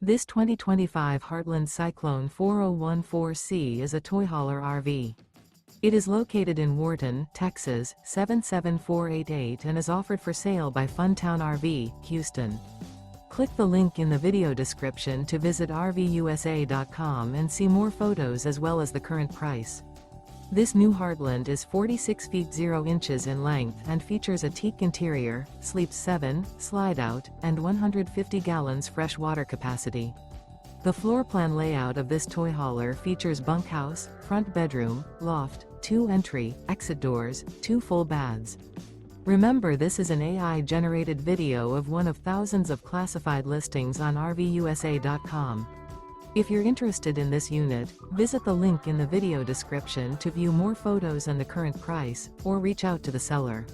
This 2025 Heartland Cyclone 4014C is a toy hauler RV. It is located in Wharton, Texas, 77488 and is offered for sale by Funtown RV, Houston. Click the link in the video description to visit RVUSA.com and see more photos as well as the current price. This new Heartland is 46 feet 0 inches in length and features a teak interior, sleeps 7, slide-out, and 150 gallons fresh water capacity. The floor plan layout of this toy hauler features bunkhouse, front bedroom, loft, 2 entry, exit doors, 2 full baths. Remember, this is an AI-generated video of one of thousands of classified listings on RVUSA.com. If you're interested in this unit, visit the link in the video description to view more photos and the current price, or reach out to the seller.